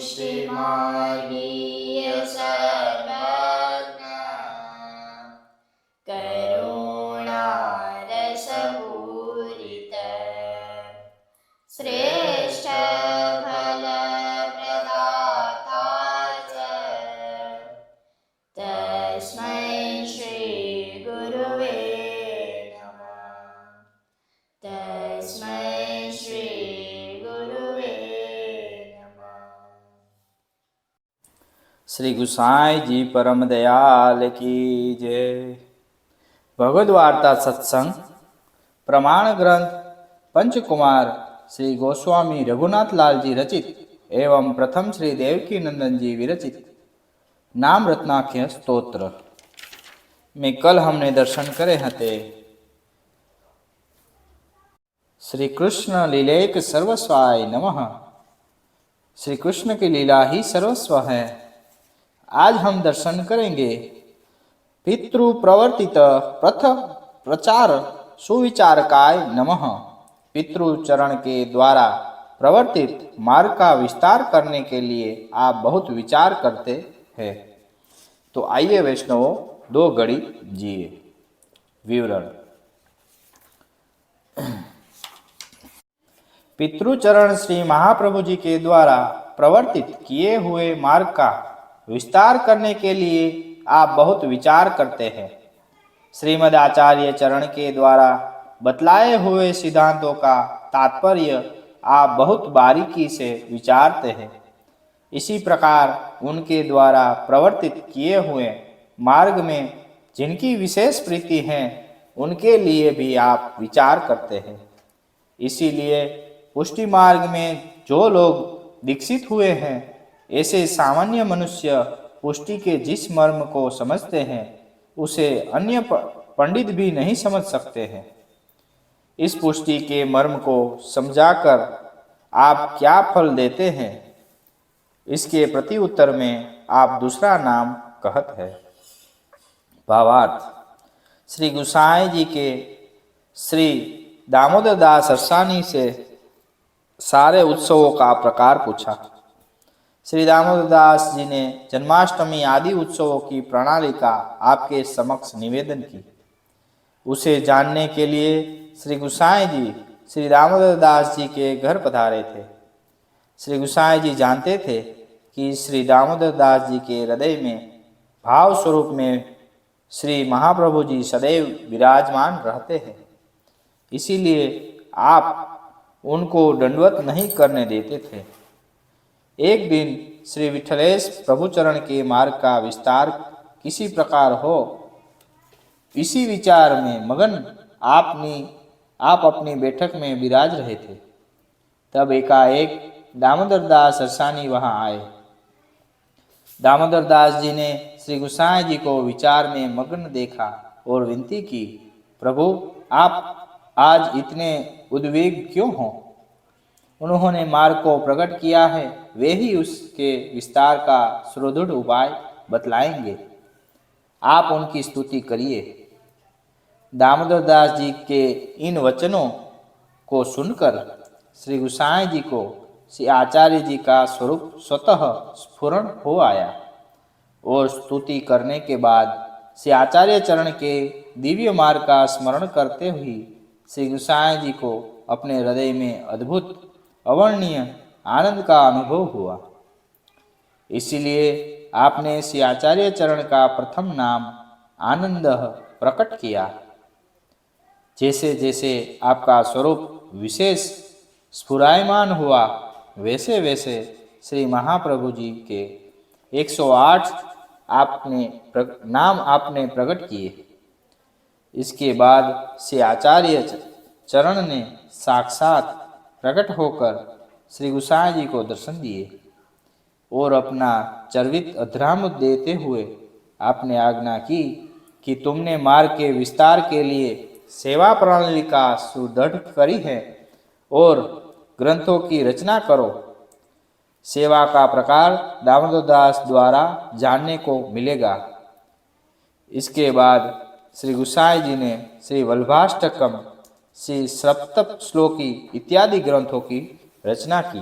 पुष्टिमार्गीय सर्वज्ञ करुणारसपूरित श्रेष्ठ फलप्रदाता च तस्मै श्री गुरुवे नमः। तस्मै श्री गुरुवे नमः। श्री गुसाई जी परम दयाल की जय। भगवद वार्ता सत्संग प्रमाण ग्रंथ पंचकुमार श्री गोस्वामी रघुनाथ लाल जी रचित एवं प्रथम श्री देवकी नंदन जी विरचित नाम रत्नाख्य स्तोत्र में कल हमने दर्शन करे हते। श्री कृष्ण लीलेक सर्वस्वाय नमः। श्री कृष्ण की लीला ही सर्वस्व है। आज हम दर्शन करेंगे पितृ प्रवर्तित प्रथ प्रचार सुविचारकाय नमः। पितृ चरण के द्वारा प्रवर्तित मार्ग का विस्तार करने के लिए आप बहुत विचार करते हैं, तो आइए वैष्णवों 2 घड़ी जिए। विवरण। पितृचरण श्री महाप्रभु जी के द्वारा प्रवर्तित किए हुए मार्ग का विस्तार करने के लिए आप बहुत विचार करते हैं। श्रीमद् आचार्य चरण के द्वारा बतलाए हुए सिद्धांतों का तात्पर्य आप बहुत बारीकी से विचारते हैं। इसी प्रकार उनके द्वारा प्रवर्तित किए हुए मार्ग में जिनकी विशेष प्रीति है उनके लिए भी आप विचार करते हैं। इसीलिए पुष्टि मार्ग में जो लोग दीक्षित हुए हैं ऐसे सामान्य मनुष्य पुष्टि के जिस मर्म को समझते हैं उसे अन्य पंडित भी नहीं समझ सकते हैं। इस पुष्टि के मर्म को समझाकर आप क्या फल देते हैं, इसके प्रति उत्तर में आप दूसरा नाम कहत है। भावार्थ। श्री गुसाई जी के श्री दामोदर दास सरसानी से सारे उत्सवों का प्रकार पूछा। श्री दामोदर दास जी ने जन्माष्टमी आदि उत्सवों की प्रणाली का आपके समक्ष निवेदन की। उसे जानने के लिए श्री गुसाई जी श्री दामोदर दास जी के घर पधारे थे। श्री गुसाई जी जानते थे कि श्री दामोदर दास जी के हृदय में भाव स्वरूप में श्री महाप्रभु जी सदैव विराजमान रहते हैं। इसीलिए आप उनको दंडवत नहीं करने देते थे। एक दिन श्री विठलेश प्रभुचरण के मार्ग का विस्तार किसी प्रकार हो, इसी विचार में मगन आप अपनी बैठक में विराज रहे थे। तब एकाएक दामोदर दास सरसानी वहां आए। दामोदर दास जी ने श्री गुसाई जी को विचार में मग्न देखा और विनती की, प्रभु आप आज इतने उद्विग्न क्यों हो? उन्होंने मार्ग को प्रकट किया है, वे ही उसके विस्तार का सुदृढ़ उपाय बतलाएंगे। आप उनकी स्तुति करिए। दामोदर दास जी के इन वचनों को सुनकर श्री गुसाई जी को श्री आचार्य जी का स्वरूप स्वतः स्फुरण हो आया और स्तुति करने के बाद श्री आचार्य चरण के दिव्य मार्ग का स्मरण करते हुए श्री गुसाई जी को अपने हृदय में अद्भुत अवर्णनीय आनंद का अनुभव हुआ। इसीलिए आपने श्री आचार्य चरण का प्रथम नाम आनंद प्रकट किया। जैसे जैसे आपका स्वरूप विशेष स्फुरायमान हुआ वैसे वैसे श्री महाप्रभु जी के 108 नाम आपने प्रकट किए। इसके बाद श्री आचार्य चरण ने साक्षात प्रकट होकर श्री गुसाई जी को दर्शन दिए और अपना चर्वित अधरामुद देते हुए आपने आज्ञा की कि तुमने मार्ग के विस्तार के लिए सेवा प्रणाली का सुदृढ़ करी है और ग्रंथों की रचना करो। सेवा का प्रकार दामोदर दास द्वारा जानने को मिलेगा। इसके बाद श्री गुसाई जी ने श्री वल्लभाष्टकम, श्री सप्त श्लोकी इत्यादि ग्रंथों की रचना की।